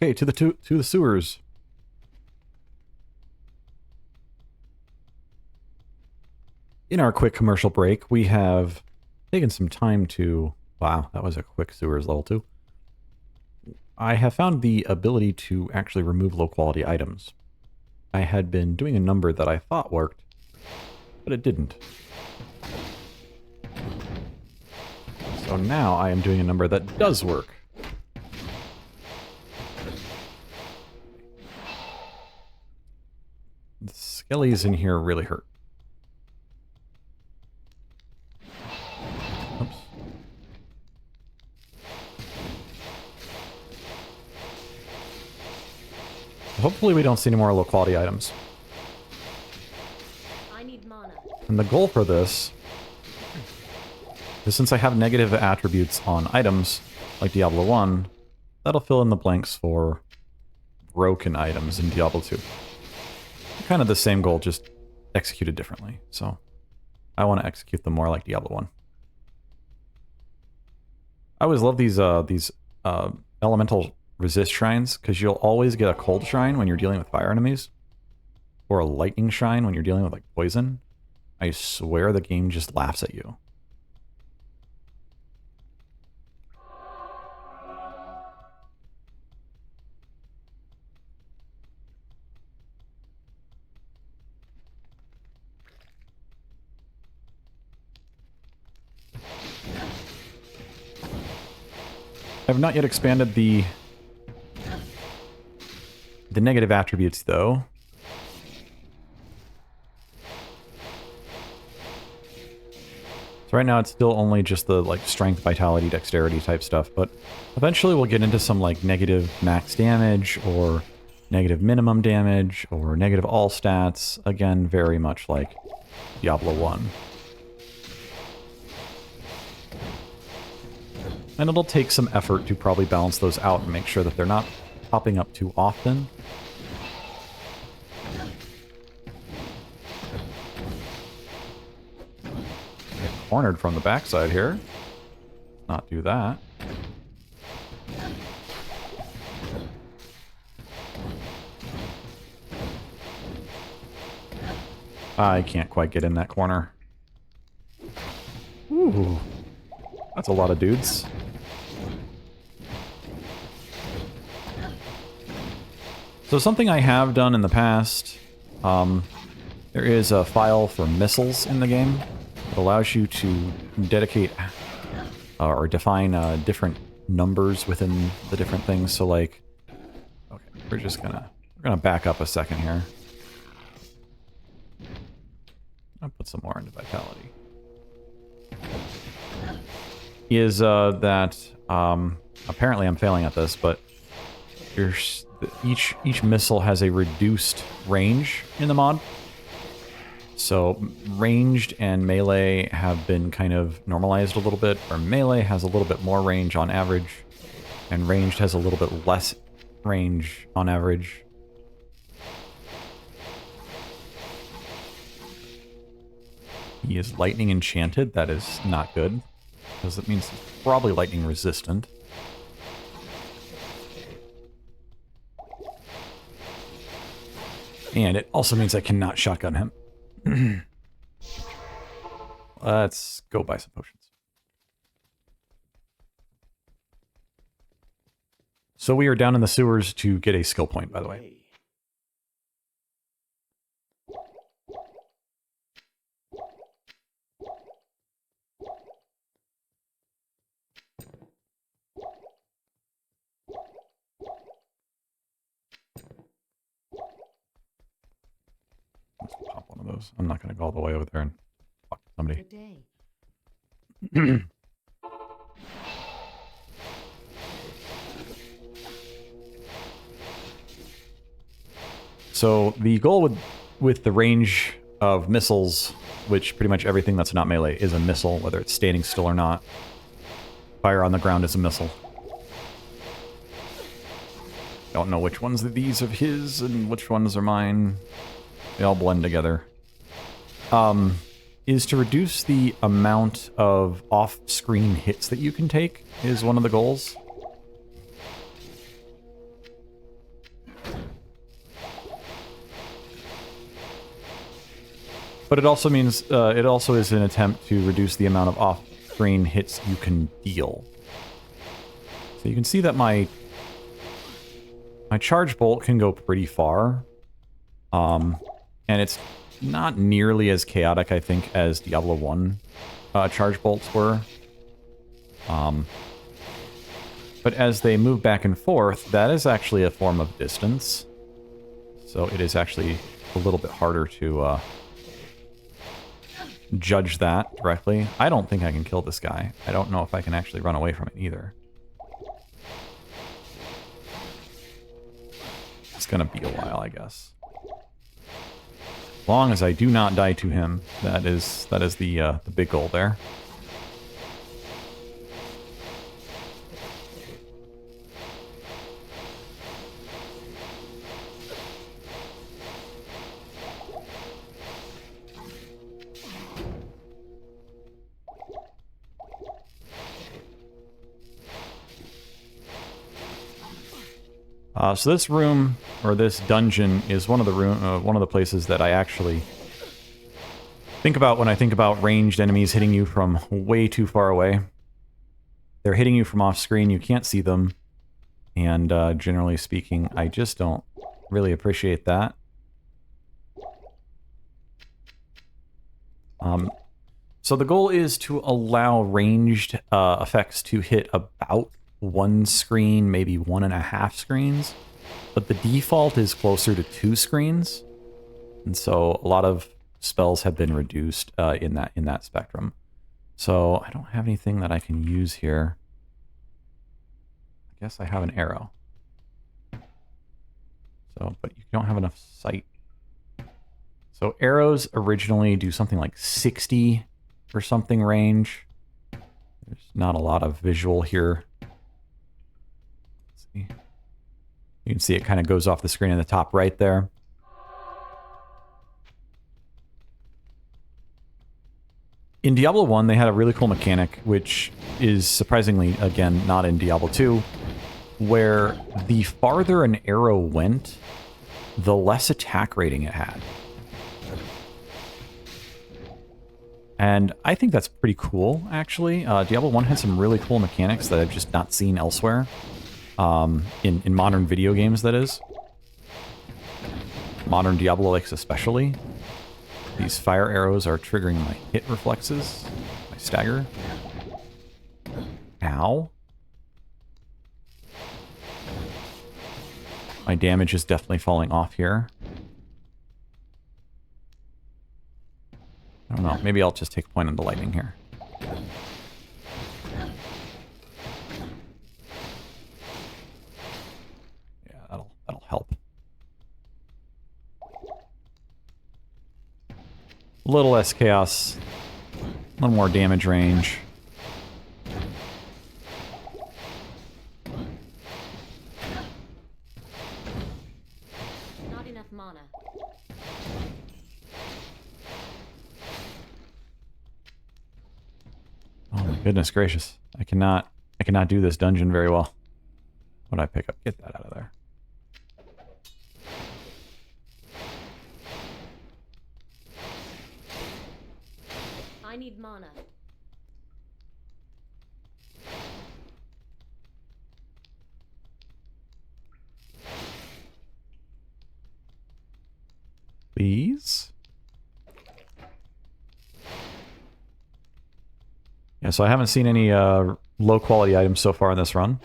Okay, to the sewers. In our quick commercial break, we have taken some time to... Wow, that was a quick sewers level 2. I have found the ability to actually remove low-quality items. I had been doing a number that I thought worked, but it didn't. So now I am doing a number that does work. The skellies in here really hurt. Oops. Hopefully we don't see any more low-quality items. I need mana. And the goal for this is, since I have negative attributes on items, like Diablo 1, that'll fill in the blanks for broken items in Diablo 2. Kind of the same goal, just executed differently. So I want to execute them more like Diablo 1. I always love these elemental resist shrines, because you'll always get a cold shrine when you're dealing with fire enemies, or a lightning shrine when you're dealing with like poison. I swear the game just laughs at you. I've not yet expanded the negative attributes, though. So right now it's still only just the like strength, vitality, dexterity type stuff, but eventually we'll get into some like negative max damage or negative minimum damage or negative all stats. Again, very much like Diablo 1. And it'll take some effort to probably balance those out and make sure that they're not popping up too often. Get cornered from the backside here. Not do that. I can't quite get in that corner. Ooh. That's a lot of dudes. So something I have done in the past, there is a file for missiles in the game that allows you to dedicate or define different numbers within the different things. So like, okay, we're gonna back up a second here. I'll put some more into vitality. Is that apparently I'm failing at this, but each missile has a reduced range in the mod. So ranged and melee have been kind of normalized a little bit, where melee has a little bit more range on average, and ranged has a little bit less range on average. He is lightning enchanted. That is not good, because it means he's probably lightning resistant. And it also means I cannot shotgun him. Let's go buy some potions. So we are down in the sewers to get a skill point, by the way. Let's pop one of those. I'm not going to go all the way over there and fuck somebody. Good day. So the goal with the range of missiles, which pretty much everything that's not melee is a missile, whether it's standing still or not. Fire on the ground is a missile. Don't know which ones of these are his and which ones are mine. They all blend together. Is to reduce the amount of off-screen hits that you can take is one of the goals. But it also means, it also is an attempt to reduce the amount of off-screen hits you can deal. So you can see that my charge bolt can go pretty far. And it's not nearly as chaotic, I think, as Diablo 1 charge bolts were. But as they move back and forth, that is actually a form of distance. So it is actually a little bit harder to judge that directly. I don't think I can kill this guy. I don't know if I can actually run away from it either. It's gonna be a while, I guess. As long as I do not die to him, that is the big goal there. So this room, or this dungeon, is one of the places that I actually think about when I think about ranged enemies hitting you from way too far away. They're hitting you from off screen, you can't see them, and generally speaking, I just don't really appreciate that. So the goal is to allow ranged effects to hit about one screen, maybe 1.5 screens, but the default is closer to 2 screens, and so a lot of spells have been reduced in that spectrum. So I don't have anything that I can use here. I guess I have an arrow. So, but you don't have enough sight. So arrows originally do something like 60 or something range. There's not a lot of visual here. You can see it kind of goes off the screen in the top right there. In Diablo 1, they had a really cool mechanic, which is surprisingly, again, not in Diablo 2, where the farther an arrow went, the less attack rating it had. And I think that's pretty cool, actually. Diablo 1 had some really cool mechanics that I've just not seen elsewhere. In modern video games, that is. Modern Diablo-likes especially. These fire arrows are triggering my hit reflexes, my stagger. Ow. My damage is definitely falling off here. I don't know, maybe I'll just take a point on the lightning here. That'll help. A little less chaos, a little more damage range. Not enough mana. Oh my goodness gracious. I cannot do this dungeon very well. What did I pick up? Get that out of there. I need mana. Please? Yeah, so I haven't seen any low quality items so far in this run.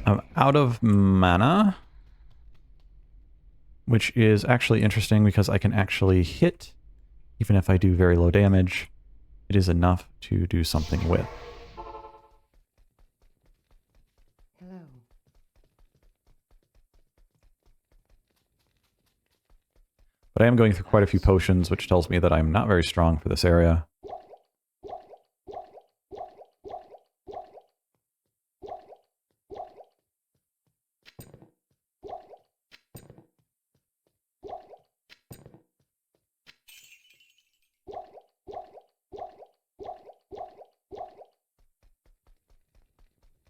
I'm out of mana, which is actually interesting because I can actually hit, even if I do very low damage. It is enough to do something with. Hello. But I am going through quite a few potions, which tells me that I'm not very strong for this area.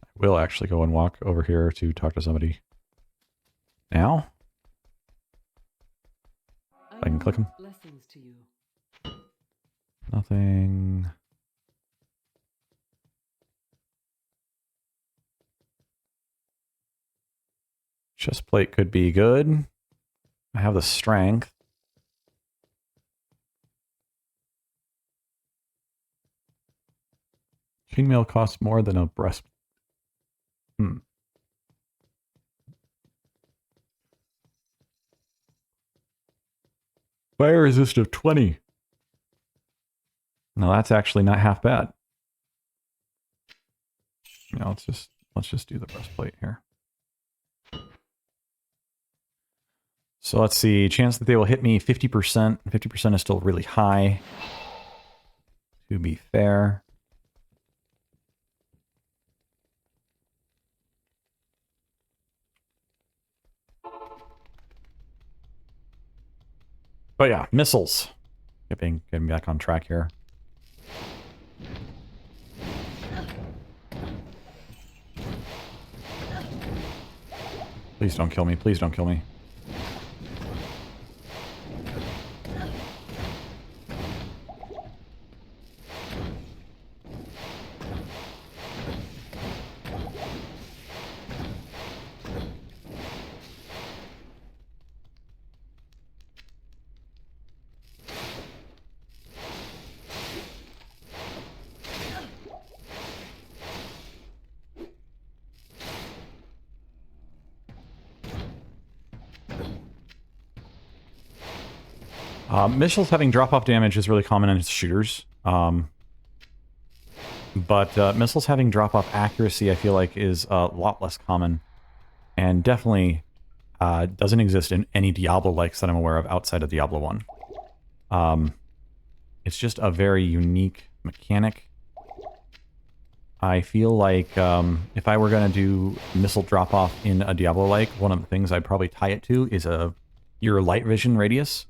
I will actually go and walk over here to talk to somebody. click them. Blessings to you. Nothing. Chest plate could be good. I have the strength. Chainmail costs more than a breast. Fire resist of 20. No, that's actually not half bad. Yeah, let's just do the breastplate here. So let's see, chance that they will hit me 50%. 50% is still really high, to be fair. But yeah, missiles. Getting back on track here. Please don't kill me. Please don't kill me. Missiles having drop-off damage is really common in shooters. But missiles having drop-off accuracy, I feel like, is a lot less common. And definitely doesn't exist in any Diablo-likes that I'm aware of outside of Diablo 1. It's just a very unique mechanic. I feel like if I were going to do missile drop-off in a Diablo-like, one of the things I'd probably tie it to is your light vision radius.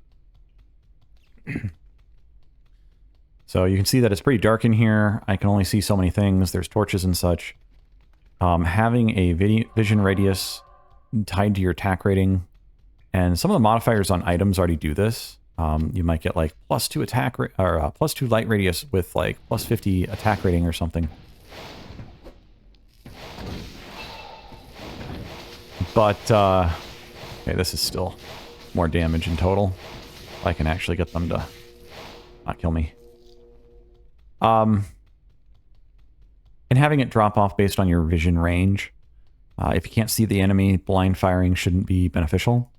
So you can see that it's pretty dark in here. I can only see so many things. There's torches and such. Having a vision radius tied to your attack rating, and some of the modifiers on items already do this. You might get like +2 attack or +2 light radius with like +50 attack rating or something. But okay, this is still more damage in total. I can actually get them to not kill me. And having it drop off based on your vision range. If you can't see the enemy, blind firing shouldn't be beneficial.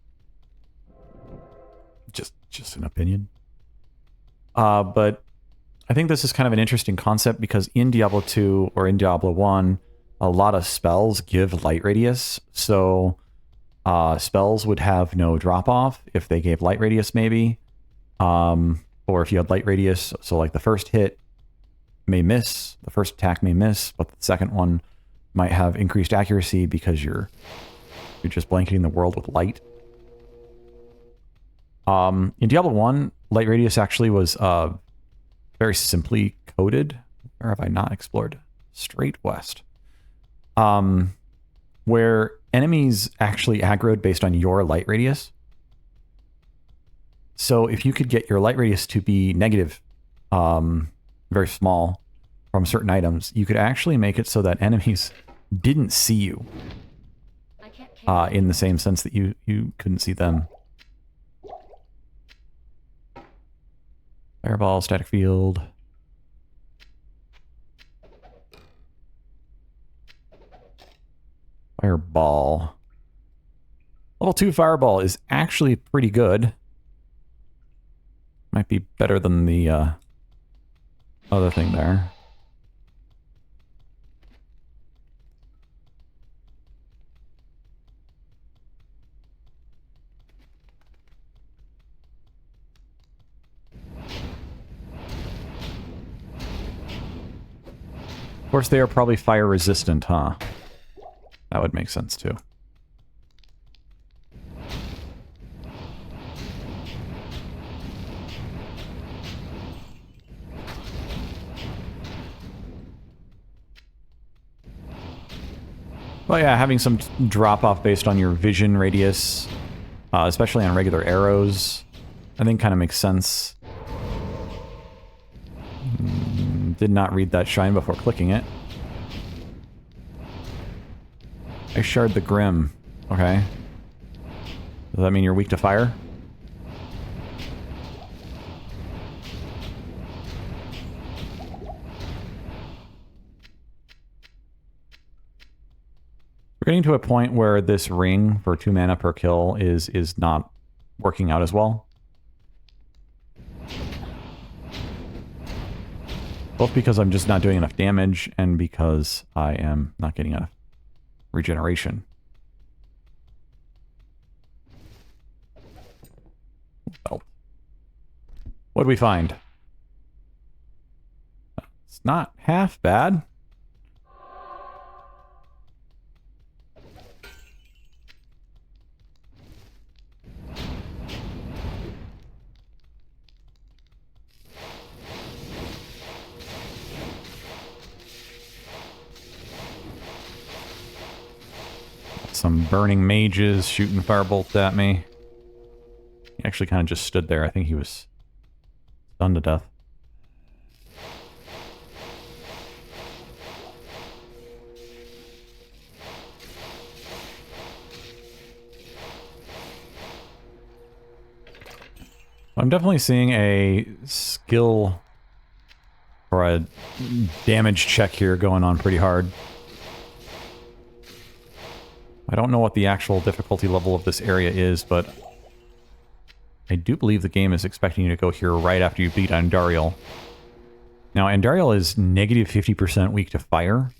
Just an opinion. But I think this is kind of an interesting concept because in Diablo 2 or in Diablo 1, a lot of spells give light radius. So spells would have no drop off if they gave light radius maybe. Or if you had light radius, so like the first hit may miss, the first attack may miss, but the second one might have increased accuracy because you're just blanketing the world with light. In Diablo 1, light radius actually was very simply coded. Or have I not explored? Straight west. Where enemies actually aggroed based on your light radius. So if you could get your light radius to be negative, very small, from certain items, you could actually make it so that enemies didn't see you. In the same sense that you couldn't see them. Fireball, static field. Fireball. Level 2 Fireball is actually pretty good. Might be better than the other thing there. Of course, they are probably fire resistant, huh? That would make sense too. Well, yeah, having some drop-off based on your vision radius, especially on regular arrows, I think kind of makes sense. Did not read that shrine before clicking it. I shard the Grim. Okay. Does that mean you're weak to fire? We're getting to a point where this ring for 2 mana per kill is not working out as well. Both because I'm just not doing enough damage and because I am not getting enough regeneration. Belt. What did we find? It's not half bad. Some burning mages shooting firebolts at me. He actually kind of just stood there. I think he was stunned to death. I'm definitely seeing a skill or a damage check here going on pretty hard. I don't know what the actual difficulty level of this area is, but I do believe the game is expecting you to go here right after you beat Andariel. Now, Andariel is negative 50% weak to fire,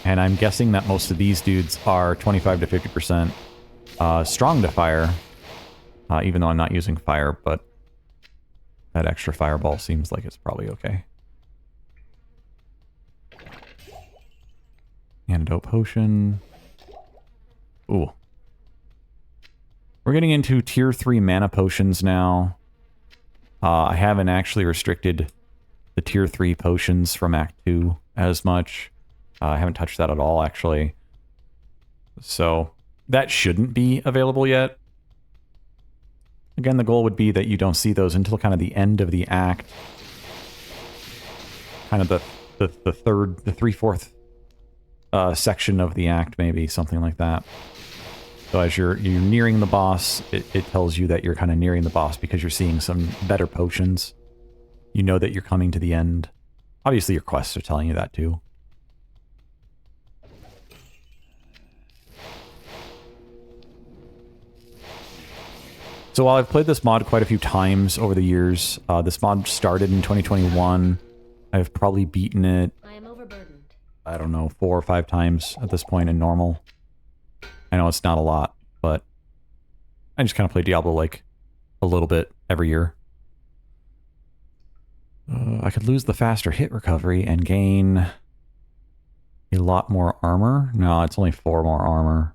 and I'm guessing that most of these dudes are 25 to 50% strong to fire, even though I'm not using fire, but that extra fireball seems like it's probably okay. Antidote potion. Ooh. We're getting into tier 3 mana potions now. I haven't actually restricted the tier 3 potions from Act 2 as much. I haven't touched that at all, actually. So, that shouldn't be available yet. Again, the goal would be that you don't see those until kind of the end of the act. Kind of the 3/4 section of the act, maybe, something like that. So as you're nearing the boss, it tells you that you're kind of nearing the boss because you're seeing some better potions. You know that you're coming to the end. Obviously your quests are telling you that too. So while I've played this mod quite a few times over the years, this mod started in 2021. I've probably beaten it, I am overburdened. I don't know, 4 or 5 times at this point in normal. I know it's not a lot, but I just kind of play Diablo like a little bit every year. I could lose the faster hit recovery and gain a lot more armor. No, it's only 4 more armor.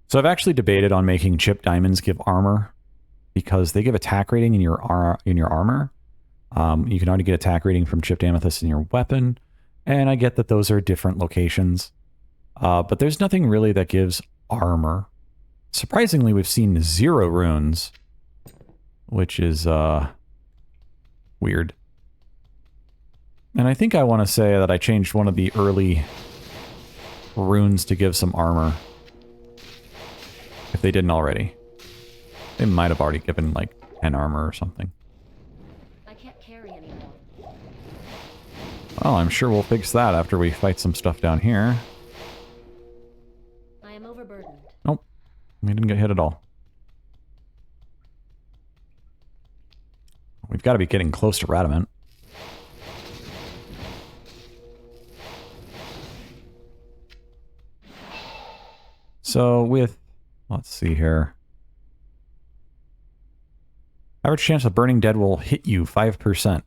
So I've actually debated on making chip diamonds give armor because they give attack rating in your armor. You can already get attack rating from chipped amethyst in your weapon, and I get that those are different locations. But there's nothing really that gives armor. Surprisingly, we've seen 0 runes, which is weird. And I think I want to say that I changed one of the early runes to give some armor. If they didn't already. They might have already given like 10 armor or something. I can't carry anymore. Well, I'm sure we'll fix that after we fight some stuff down here. I am overburdened. Nope. We didn't get hit at all. We've got to be getting close to Radamant. So with... let's see here. Average chance of burning dead will hit you 5%.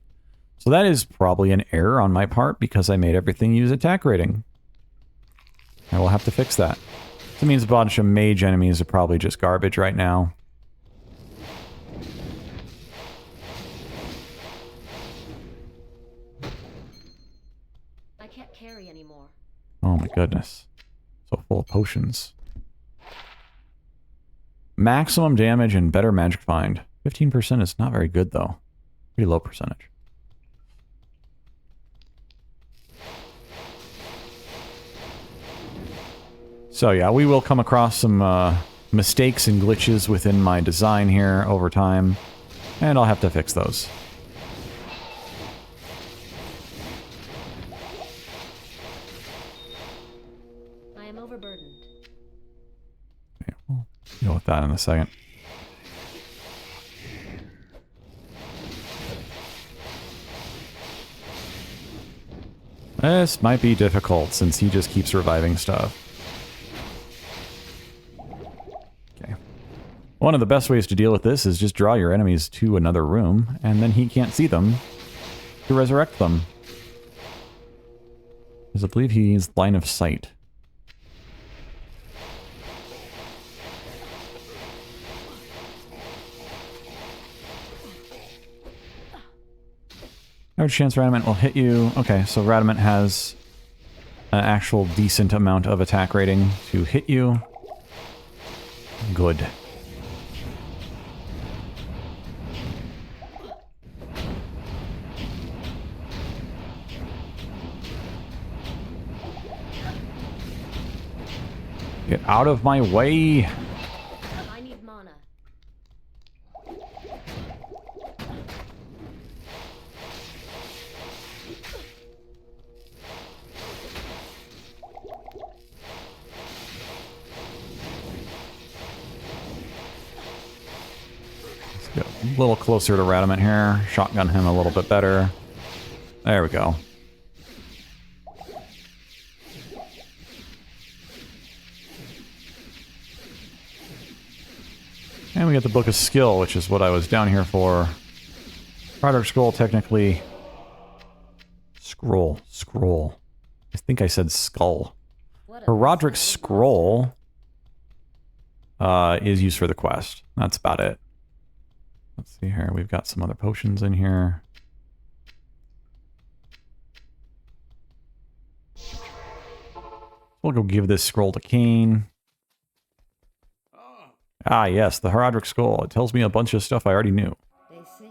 So that is probably an error on my part because I made everything use attack rating. I will have to fix that. That means a bunch of mage enemies are probably just garbage right now. I can't carry anymore. Oh my goodness. So full of potions. Maximum damage and better magic find. 15% is not very good, though. Pretty low percentage. So yeah, we will come across some mistakes and glitches within my design here over time, and I'll have to fix those. I am overburdened. Okay, we'll deal with that in a second. This might be difficult since he just keeps reviving stuff. Okay. One of the best ways to deal with this is just draw your enemies to another room, and then he can't see them to resurrect them. Because I believe he needs line of sight. Average chance Radamant will hit you. Okay, so Radamant has an actual decent amount of attack rating to hit you. Good. Get out of my way! I need mana. Let's get a little closer to Radamant here. Shotgun him a little bit better. There we go. And we get the Book of Skill, which is what I was down here for. Roderick Scroll, technically. Scroll. I think I said skull. Her Roderick Scroll is used for the quest. That's about it. Let's see here. We've got some other potions in here. We'll go give this scroll to Kane. Ah, yes, the Roderick Scroll. It tells me a bunch of stuff I already knew. They say.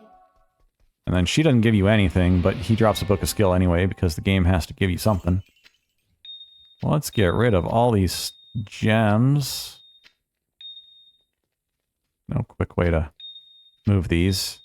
And then she doesn't give you anything, but he drops a Book of Skill anyway because the game has to give you something. Let's get rid of all these gems. No quick way to move these.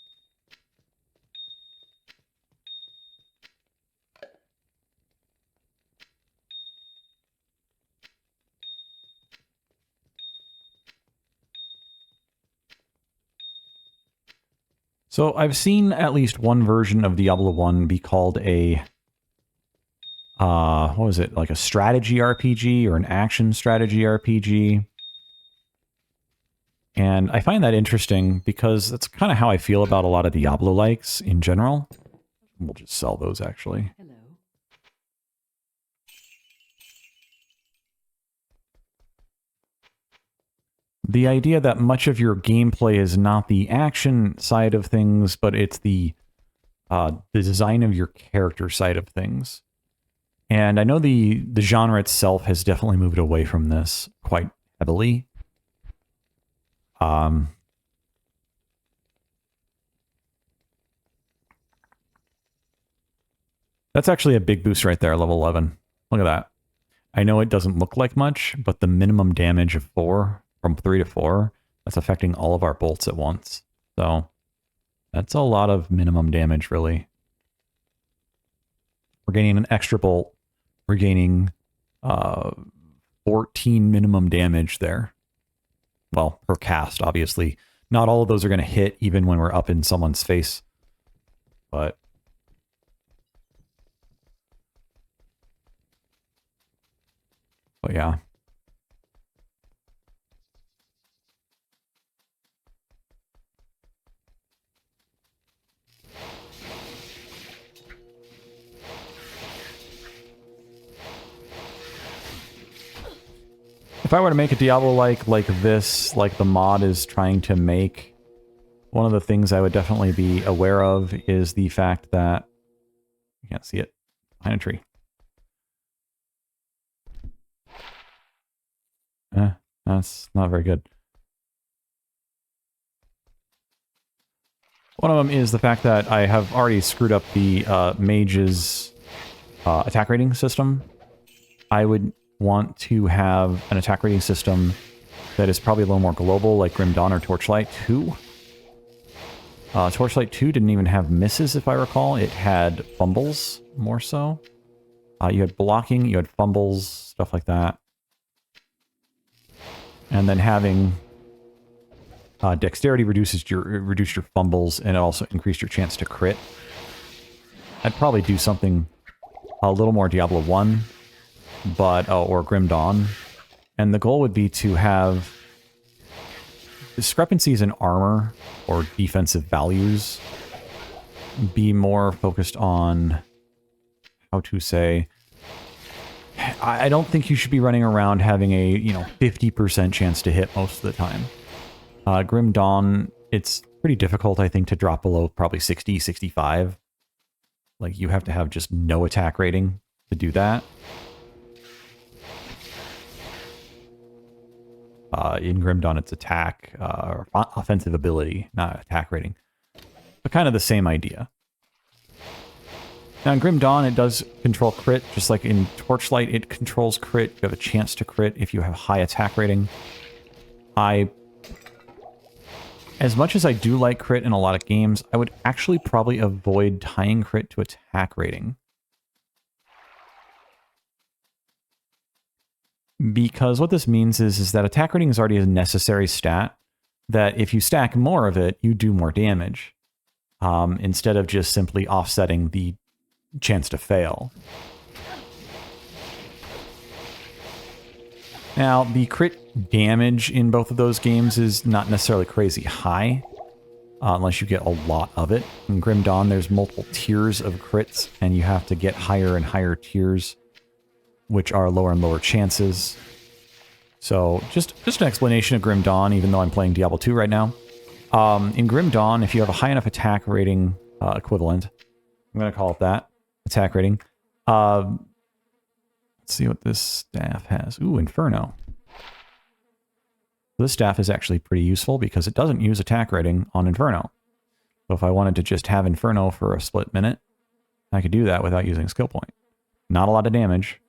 So I've seen at least one version of Diablo 1 be called a, what was it, like a strategy RPG or an action strategy RPG. And I find that interesting because that's kind of how I feel about a lot of Diablo-likes in general. We'll just sell those, actually. Hello. The idea that much of your gameplay is not the action side of things, but it's the design of your character side of things. And I know the genre itself has definitely moved away from this quite heavily. That's actually a big boost right there, level 11. Look at that. I know it doesn't look like much, but the minimum damage of 4, from 3 to 4, that's affecting all of our bolts at once. So, that's a lot of minimum damage, really. We're gaining an extra bolt. We're gaining 14 minimum damage there. Well, per cast, obviously. Not all of those are going to hit, even when we're up in someone's face. But yeah. If I were to make a Diablo-like this, like the mod is trying to make, one of the things I would definitely be aware of is the fact that you can't see it behind a tree. That's not very good. One of them is the fact that I have already screwed up the mage's attack rating system. I would want to have an attack rating system that is probably a little more global, like Grim Dawn or Torchlight 2. Torchlight 2 didn't even have misses, if I recall. It had fumbles, more so. You had blocking, you had fumbles, stuff like that. And then having dexterity reduced your fumbles, and it also increased your chance to crit. I'd probably do something a little more Diablo 1, but or Grim Dawn. And the goal would be to have discrepancies in armor or defensive values be more focused on, how to say, I don't think you should be running around having a 50% chance to hit most of the time. Grim Dawn, it's pretty difficult, I think, to drop below probably 60, 65. Like, you have to have just no attack rating to do that. In Grim Dawn, it's attack, or offensive ability, not attack rating. But kind of the same idea. Now, in Grim Dawn, it does control crit, just like in Torchlight, it controls crit. You have a chance to crit if you have high attack rating. As much as I do like crit in a lot of games, I would actually probably avoid tying crit to attack rating. Because what this means is that attack rating is already a necessary stat, that if you stack more of it, you do more damage, instead of just simply offsetting the chance to fail. Now, the crit damage in both of those games is not necessarily crazy high, unless you get a lot of it. In Grim Dawn, there's multiple tiers of crits, and you have to get higher and higher tiers, which are lower and lower chances. So, just an explanation of Grim Dawn, even though I'm playing Diablo 2 right now. In Grim Dawn, if you have a high enough attack rating equivalent, I'm going to call it that, attack rating. Let's see what this staff has. Ooh, Inferno. This staff is actually pretty useful because it doesn't use attack rating on Inferno. So if I wanted to just have Inferno for a split minute, I could do that without using a skill point. Not a lot of damage,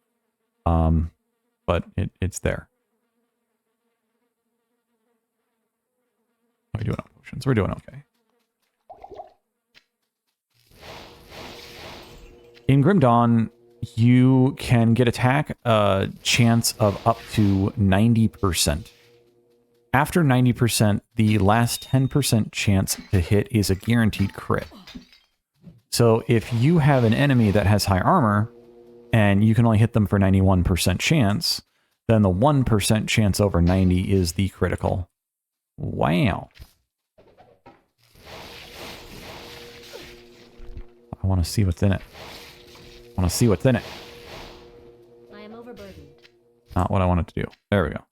but it's there. How are we doing on potions? We're doing okay. In Grim Dawn, you can get attack chance of up to 90%. After 90%, the last 10% chance to hit is a guaranteed crit. So if you have an enemy that has high armor, and you can only hit them for 91% chance, then the 1% chance over 90 is the critical. Wow. I want to see what's in it. I want to see what's in it. I am overburdened. Not what I wanted to do. There we go.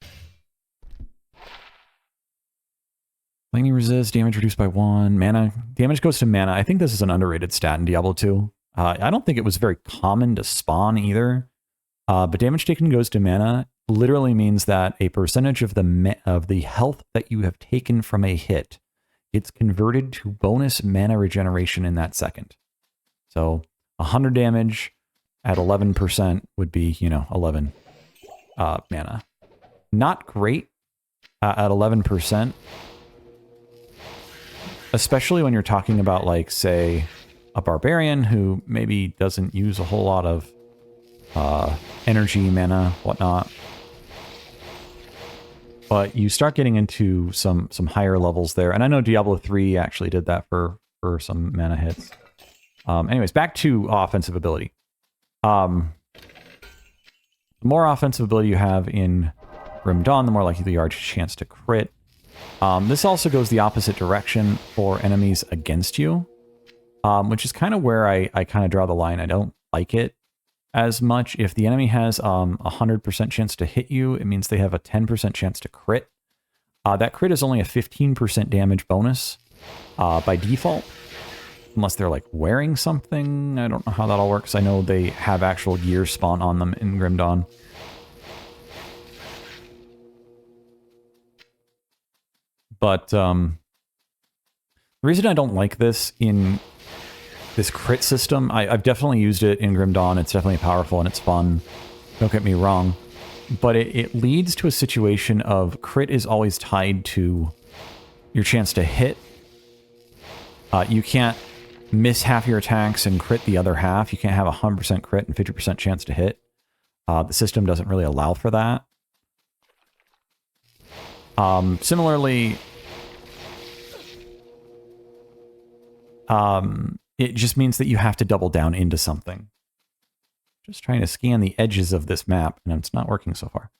Lightning resist, damage reduced by 1. Mana. Damage goes to mana. I think this is an underrated stat in Diablo 2. I don't think it was very common to spawn either. But damage taken goes to mana literally means that a percentage of the health that you have taken from a hit gets converted to bonus mana regeneration in that second. So 100 damage at 11% would be, 11 mana. Not great at 11%. Especially when you're talking about, like, say, a barbarian who maybe doesn't use a whole lot of energy, mana, whatnot. But you start getting into some higher levels there. And I know Diablo 3 actually did that for some mana hits. Anyways, back to offensive ability. The more offensive ability you have in Grim Dawn, the more likely you are to chance to crit. This also goes the opposite direction for enemies against you, which is kind of where I kind of draw the line. I don't like it as much. If the enemy has 100% chance to hit you, it means they have a 10% chance to crit. That crit is only a 15% damage bonus by default, unless they're like wearing something. I don't know how that all works. I know they have actual gear spawn on them in Grim Dawn. But the reason I don't like this in this crit system, I've definitely used it in Grim Dawn. It's definitely powerful and it's fun. Don't get me wrong. But it leads to a situation of crit is always tied to your chance to hit. You can't miss half your attacks and crit the other half. You can't have 100% crit and 50% chance to hit. The system doesn't really allow for that. Similarly, it just means that you have to double down into something. Just trying to scan the edges of this map, and it's not working so far.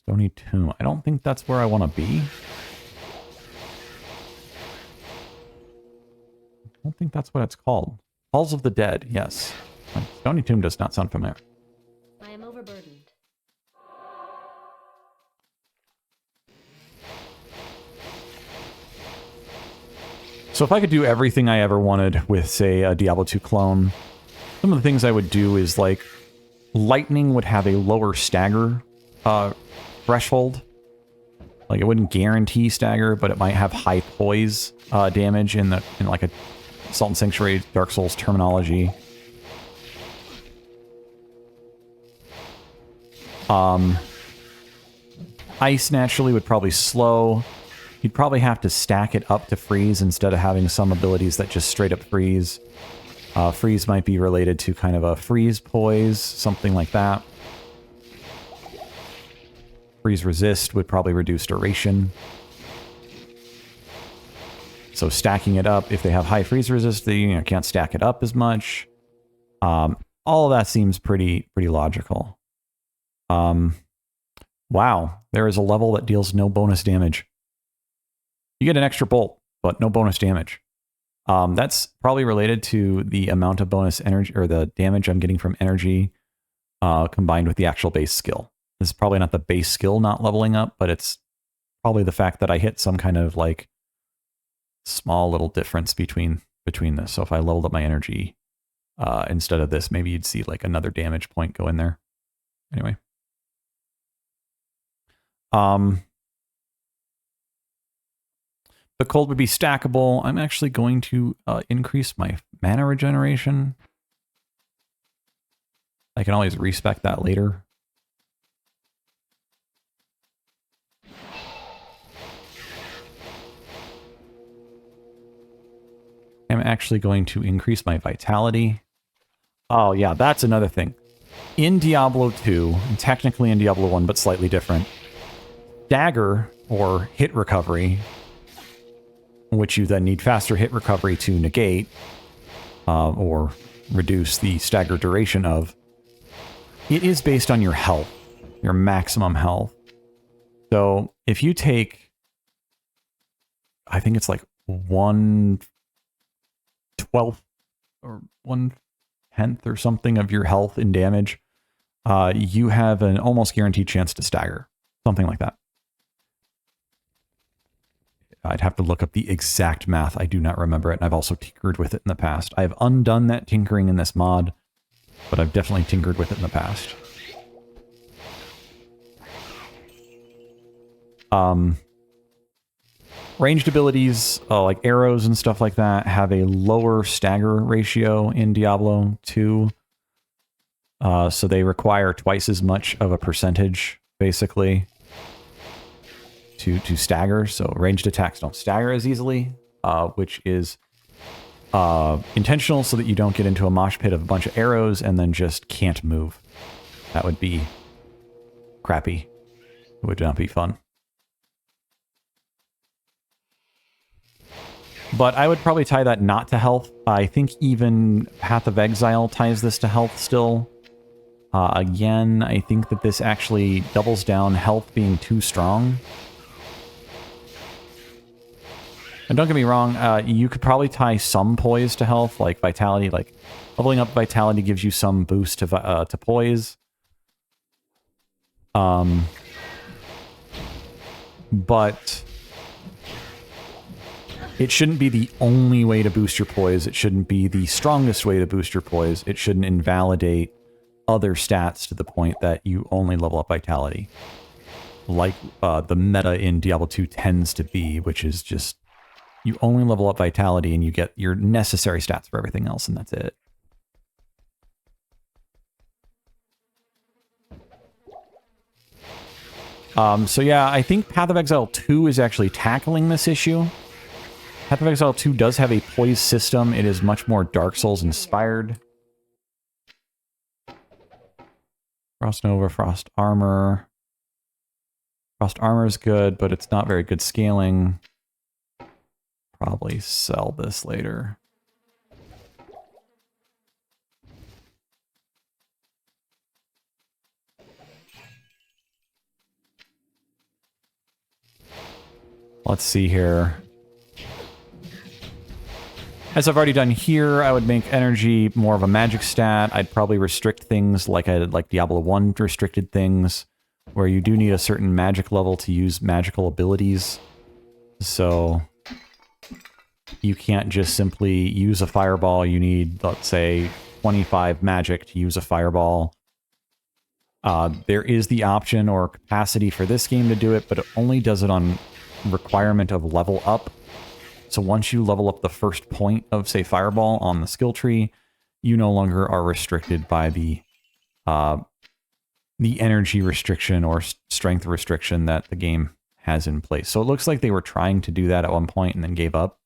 Stony Tomb. I don't think that's where I want to be. I don't think that's what it's called. Halls of the Dead, yes. Stony Tomb does not sound familiar. I am overburdened. So if I could do everything I ever wanted with, say, a Diablo 2 clone, some of the things I would do is, like, lightning would have a lower stagger threshold. Like, it wouldn't guarantee stagger, but it might have high poise damage in like a Salt and Sanctuary Dark Souls terminology. Ice naturally would probably slow. You'd probably have to stack it up to freeze instead of having some abilities that just straight up freeze. Freeze might be related to kind of a freeze poise, something like that. Freeze resist would probably reduce duration. So stacking it up, if they have high freeze resist, they can't stack it up as much. All of that seems pretty logical. Wow, there is a level that deals no bonus damage. You get an extra bolt, but no bonus damage. That's probably related to the amount of bonus energy, or the damage I'm getting from energy, combined with the actual base skill. This is probably not the base skill not leveling up, but it's probably the fact that I hit some kind of, like, small little difference between this. So if I leveled up my energy instead of this, maybe you'd see, like, another damage point go in there. Anyway. The cold would be stackable. I'm actually going to increase my mana regeneration. I can always respec that later. I'm actually going to increase my vitality. Oh yeah, that's another thing. In Diablo 2, and technically in Diablo 1, but slightly different, dagger, or hit recovery, which you then need faster hit recovery to negate, or reduce the stagger duration of, it is based on your health, your maximum health. So if you take, I think it's like 1/12 or 1/10 or something of your health in damage, you have an almost guaranteed chance to stagger. Something like that. I'd have to look up the exact math. I do not remember it, and I've also tinkered with it in the past. I've undone that tinkering in this mod, but I've definitely tinkered with it in the past. Ranged abilities, like arrows and stuff like that, have a lower stagger ratio in Diablo 2. So they require twice as much of a percentage, basically, to stagger. So ranged attacks don't stagger as easily, which is intentional so that you don't get into a mosh pit of a bunch of arrows and then just can't move. That would be crappy. It would not be fun. But I would probably tie that not to health. I think even Path of Exile ties this to health still. Again, I think that this actually doubles down health being too strong. And don't get me wrong, you could probably tie some poise to health, like vitality. Like leveling up vitality gives you some boost to poise. But it shouldn't be the only way to boost your poise. It shouldn't be the strongest way to boost your poise. It shouldn't invalidate other stats to the point that you only level up vitality. like the meta in Diablo 2 tends to be, which is just you only level up vitality and you get your necessary stats for everything else, and that's it. So yeah, I think Path of Exile 2 is actually tackling this issue. Path of Exile 2 does have a poise system. It is much more Dark Souls inspired. Frost Nova, Frost Armor. Frost Armor is good, but it's not very good scaling. Probably sell this later. Let's see here. As I've already done here, I would make energy more of a magic stat. I'd probably restrict things like I did, like Diablo 1 restricted things, where you do need a certain magic level to use magical abilities. So you can't just simply use a fireball. You need, let's say, 25 magic to use a fireball. There is the option or capacity for this game to do it, but it only does it on requirement of level up. So once you level up the first point of, say, Fireball on the skill tree, you no longer are restricted by the energy restriction or strength restriction that the game has in place. So it looks like they were trying to do that at one point and then gave up.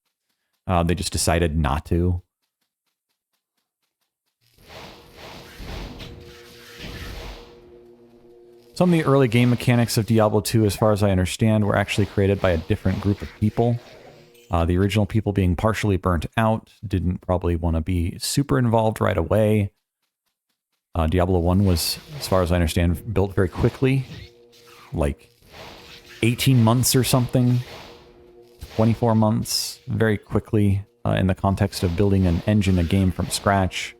They just decided not to. Some of the early game mechanics of Diablo 2, as far as I understand, were actually created by a different group of people. The original people being partially burnt out, didn't probably want to be super involved right away. Diablo 1 was, as far as I understand, built very quickly. Like 18 months or something. 24 months, very quickly, in the context of building an engine, a game from scratch.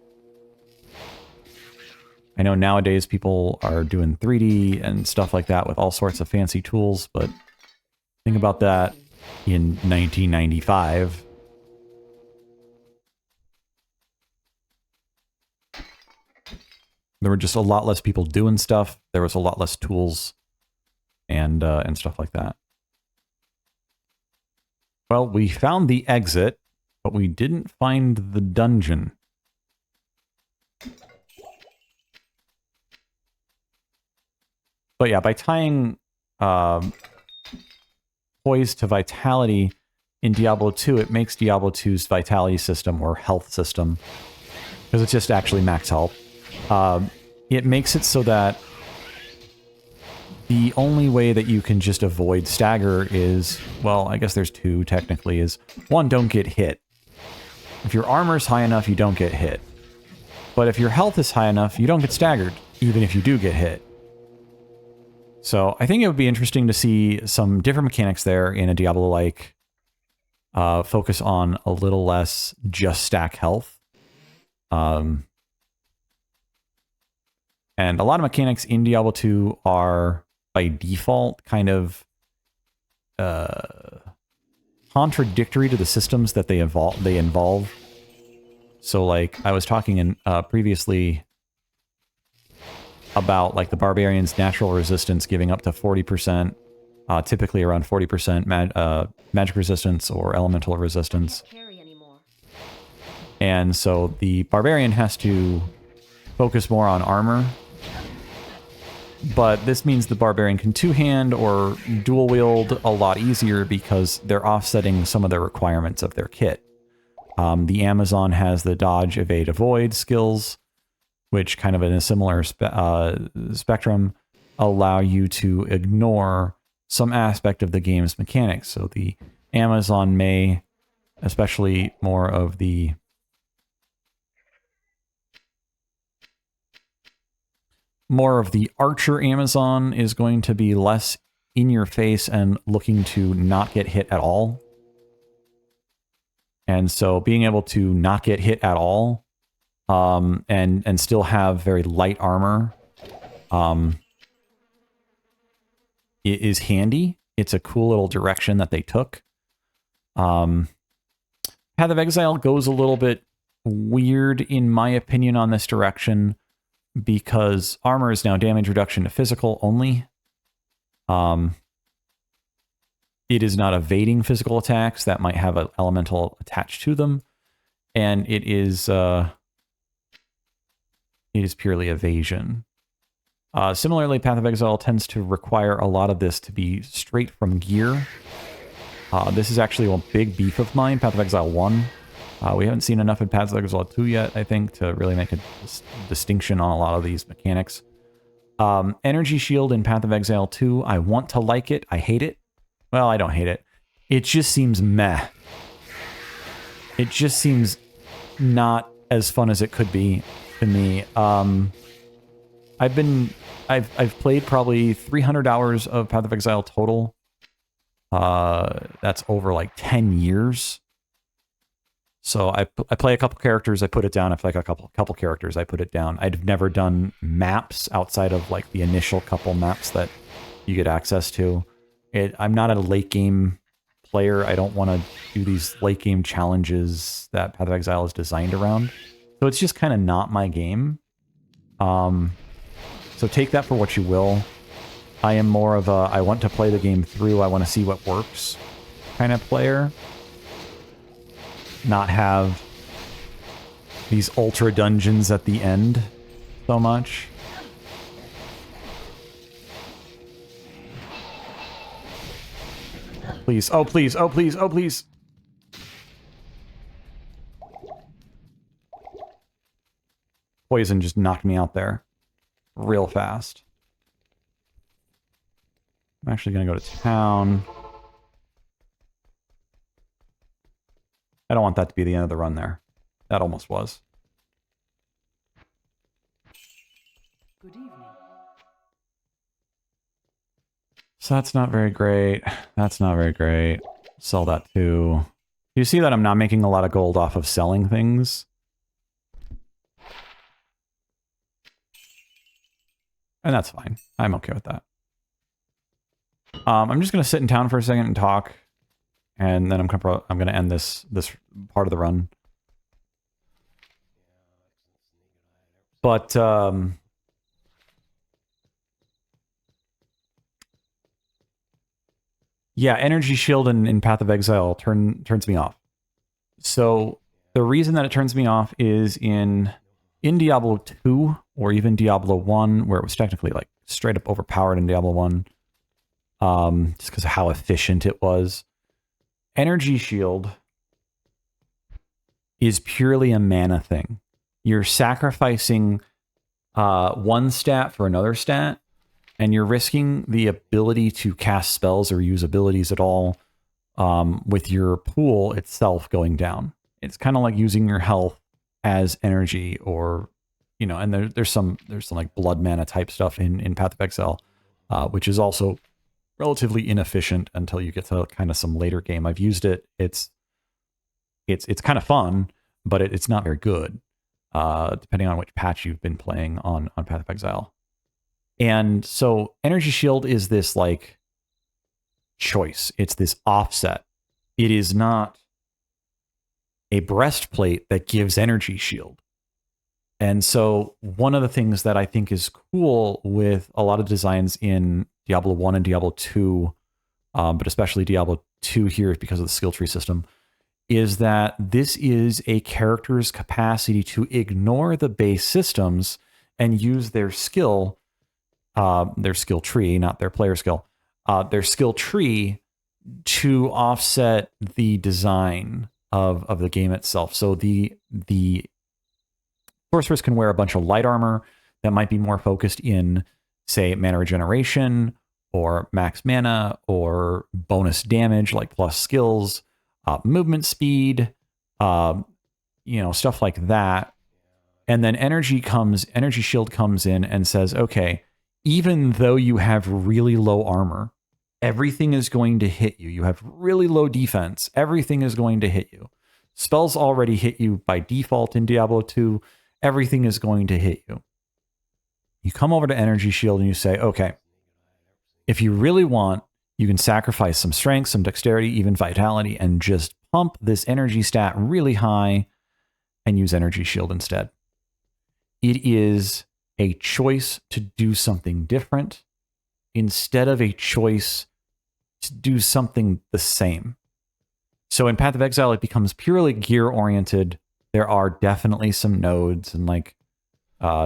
I know nowadays people are doing 3D and stuff like that with all sorts of fancy tools, but think about that in 1995. There were just a lot less people doing stuff. There was a lot less tools and stuff like that. Well, we found the exit, but we didn't find the dungeon. But yeah, by tying poise to vitality in Diablo 2, it makes Diablo 2's vitality system or health system, because it's just actually max health. It makes it so that the only way that you can just avoid stagger is, well, I guess there's two technically, is one, don't get hit. If your armor's high enough, you don't get hit. But if your health is high enough, you don't get staggered, even if you do get hit. So I think it would be interesting to see some different mechanics there in a Diablo-like focus on a little less just stack health. And a lot of mechanics in Diablo 2 are, by default, kind of contradictory to the systems that they involve. So, like, I was talking in previously about, like, the Barbarian's natural resistance giving up to 40%, typically around 40% magic resistance or elemental resistance. And so the Barbarian has to focus more on armor. But this means the Barbarian can two-hand or dual-wield a lot easier because they're offsetting some of the requirements of their kit. The Amazon has the dodge, evade, avoid skills, which kind of in a similar spectrum allow you to ignore some aspect of the game's mechanics. So the Amazon may, especially more of the archer Amazon, is going to be less in your face and looking to not get hit at all. And so being able to not get hit at all and still have very light armor is handy. It's a cool little direction that they took. Path of Exile goes a little bit weird, in my opinion, on this direction, because armor is now damage reduction to physical only. It is not evading physical attacks that might have an elemental attached to them, and it is purely evasion. Similarly, Path of Exile tends to require a lot of this to be straight from gear. This is actually a big beef of mine, Path of Exile 1. We haven't seen enough in Path of Exile 2 yet, I think, to really make a distinction on a lot of these mechanics. Energy Shield in Path of Exile 2, I want to like it. I hate it. Well, I don't hate it. It just seems meh. It just seems not as fun as it could be to me. I've played probably 300 hours of Path of Exile total. That's over like 10 years. So I play a couple characters, I put it down. I play a couple characters, I put it down. I've never done maps outside of like the initial couple maps that you get access to. I'm not a late game player. I don't want to do these late game challenges that Path of Exile is designed around. So it's just kind of not my game. So take that for what you will. I am more of a, I want to play the game through, I want to see what works kind of player. Not have these ultra dungeons at the end so much. Please, oh please, oh please, oh please. Poison just knocked me out there real fast. I'm actually going to go to town. I don't want that to be the end of the run there. That almost was. Good evening. So that's not very great. That's not very great. Sell that too. You see that I'm not making a lot of gold off of selling things? And that's fine. I'm okay with that. I'm just going to sit in town for a second and talk. And then I'm going to end this part of the run. But yeah, Energy Shield in Path of Exile turns me off. So the reason that it turns me off is in Diablo 2 or even Diablo 1, where it was technically like straight up overpowered in Diablo 1, just because of how efficient it was. Energy Shield is purely a mana thing. You're sacrificing one stat for another stat, and you're risking the ability to cast spells or use abilities at all with your pool itself going down. It's kind of like using your health as energy, or, you know, and there's some like blood mana type stuff in Path of Exile, which is also relatively inefficient until you get to kind of some later game. I've used it. It's kind of fun, but it's not very good, depending on which patch you've been playing on Path of Exile. And so Energy Shield is this like choice. It's this offset. It is not a breastplate that gives Energy Shield. And so one of the things that I think is cool with a lot of designs in Diablo 1 and Diablo 2, but especially Diablo 2 here because of the skill tree system, is that this is a character's capacity to ignore the base systems and use their skill tree, not their player skill, their skill tree to offset the design of the game itself. So the sorceress can wear a bunch of light armor that might be more focused in, say, mana regeneration or max mana or bonus damage like plus skills, movement speed, stuff like that. And then Energy Shield comes in and says, okay, even though you have really low armor, everything is going to hit you. You have really low defense. Everything is going to hit you. Spells already hit you by default in Diablo 2. Everything is going to hit you. You come over to Energy Shield and you say, okay, if you really want, you can sacrifice some strength, some dexterity, even vitality, and just pump this energy stat really high and use Energy Shield instead. It is a choice to do something different instead of a choice to do something the same. So in Path of Exile, it becomes purely gear oriented. There are definitely some nodes, and like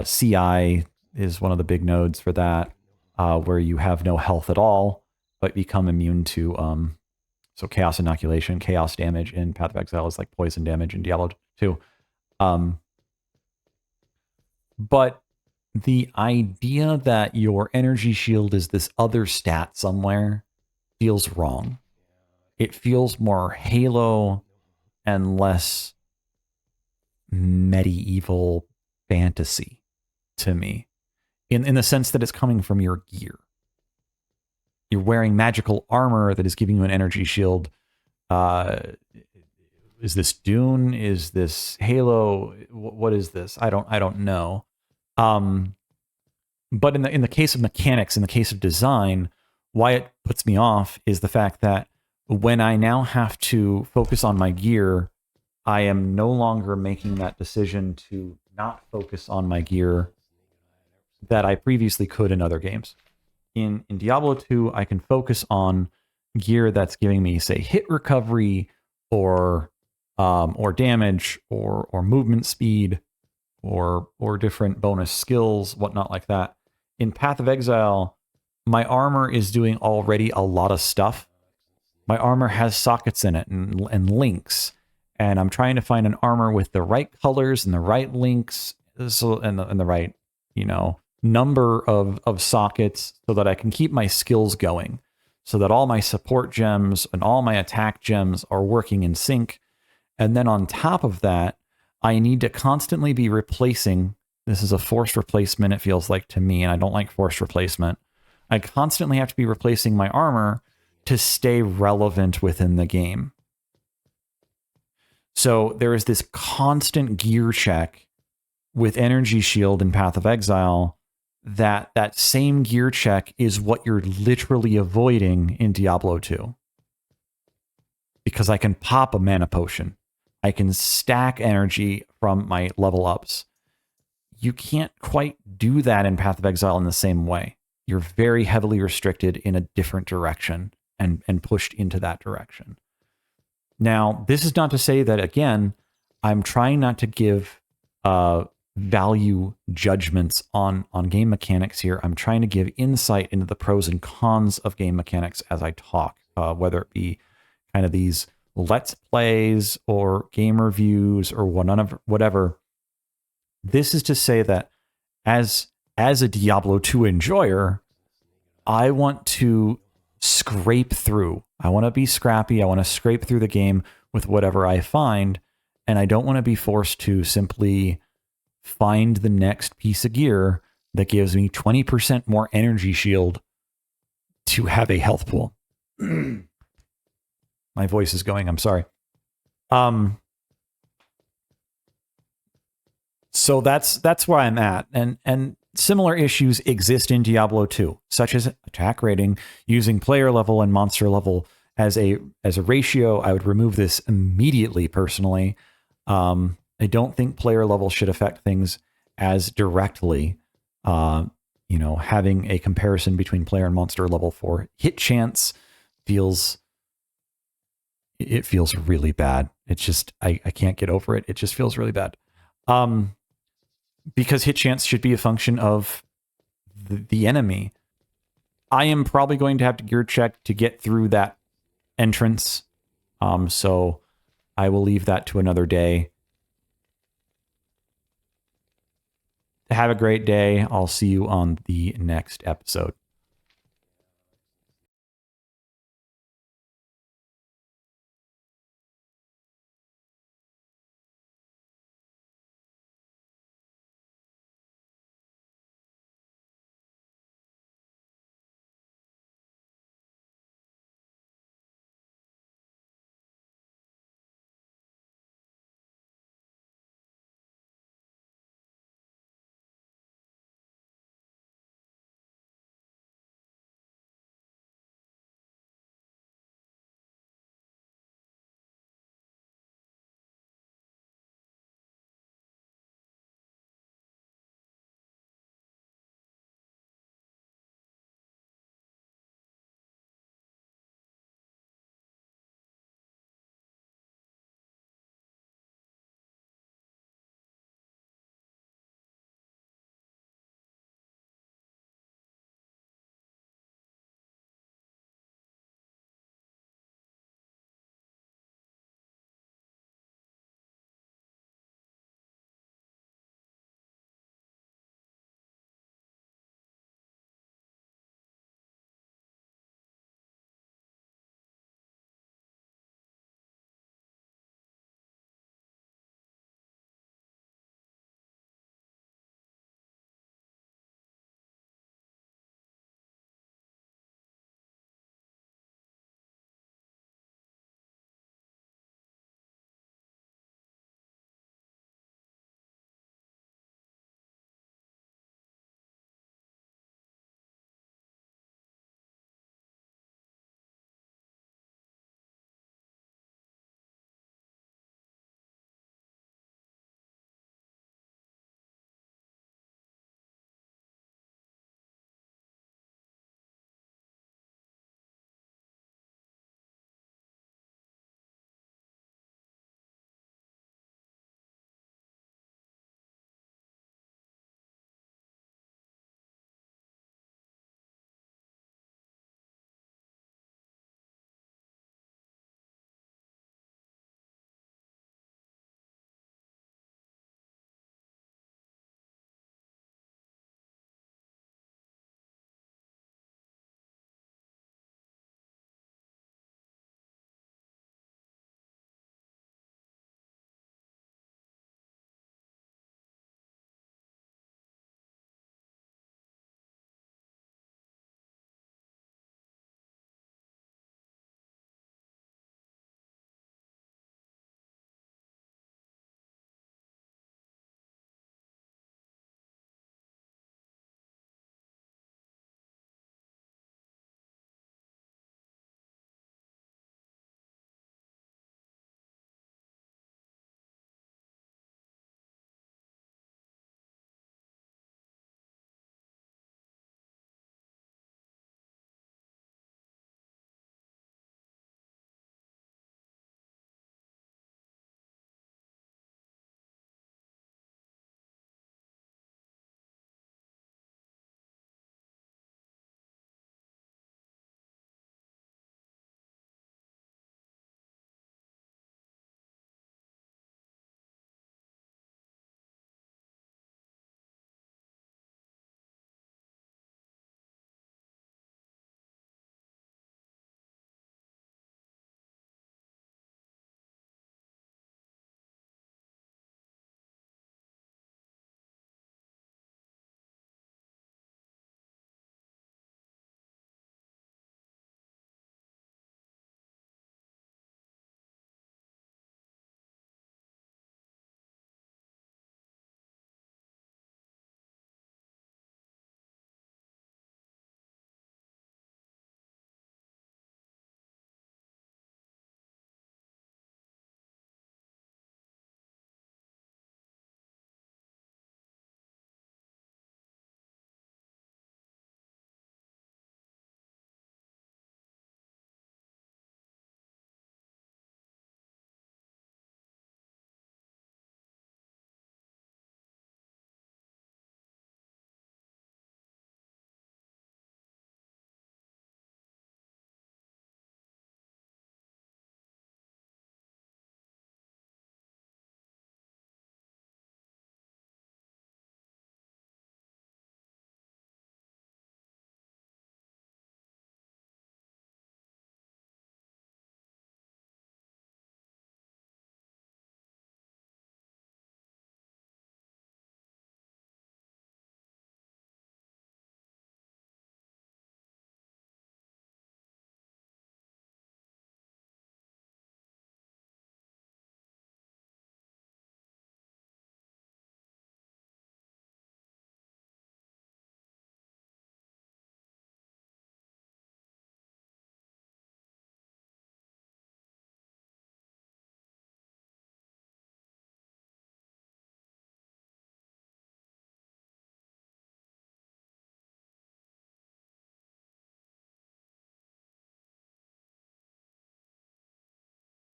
CI is one of the big nodes for that, where you have no health at all, but become immune to so chaos inoculation, chaos damage in Path of Exile is like poison damage in Diablo 2. But the idea that your energy shield is this other stat somewhere feels wrong. It feels more Halo and less medieval fantasy to me, in the sense that it's coming from your gear. You're wearing magical armor that is giving you an energy shield. Is this Dune? Is this Halo? What is this? I don't know. But in the case of mechanics, in the case of design, why it puts me off is the fact that when I now have to focus on my gear, I am no longer making that decision to not focus on my gear that I previously could in other games. In Diablo 2, I can focus on gear that's giving me, say, hit recovery or damage or movement speed or different bonus skills, whatnot like that. In Path of Exile, my armor is doing already a lot of stuff. My armor has sockets in it and links, and I'm trying to find an armor with the right colors and the right links, and the right, number of sockets, so that I can keep my skills going, so that all my support gems and all my attack gems are working in sync. And then on top of that, I need to constantly be replacing. This is a forced replacement, it feels like to me, and I don't like forced replacement. I constantly have to be replacing my armor to stay relevant within the game. So there is this constant gear check with Energy Shield in Path of Exile. That same gear check is what you're literally avoiding in Diablo 2. Because I can pop a mana potion. I can stack energy from my level ups. You can't quite do that in Path of Exile in the same way. You're very heavily restricted in a different direction and pushed into that direction. Now, this is not to say that, again, I'm trying not to give value judgments on game mechanics here. I'm trying to give insight into the pros and cons of game mechanics as I talk, whether it be kind of these let's plays or game reviews or whatever. This is to say that as a Diablo 2 enjoyer, I want to scrape through. I want to be scrappy. I want to scrape through the game with whatever I find, and I don't want to be forced to simply find the next piece of gear that gives me 20% more energy shield to have a health pool. My voice is going, I'm sorry. So that's where I'm at. And similar issues exist in Diablo 2, such as attack rating, using player level and monster level as a ratio. I would remove this immediately personally. I don't think player level should affect things as directly. Having a comparison between player and monster level for hit chance feels really bad. It's just, I can't get over it. It just feels really bad. Because hit chance should be a function of the enemy. I am probably going to have to gear check to get through that entrance. So I will leave that to another day. Have a great day. I'll see you on the next episode.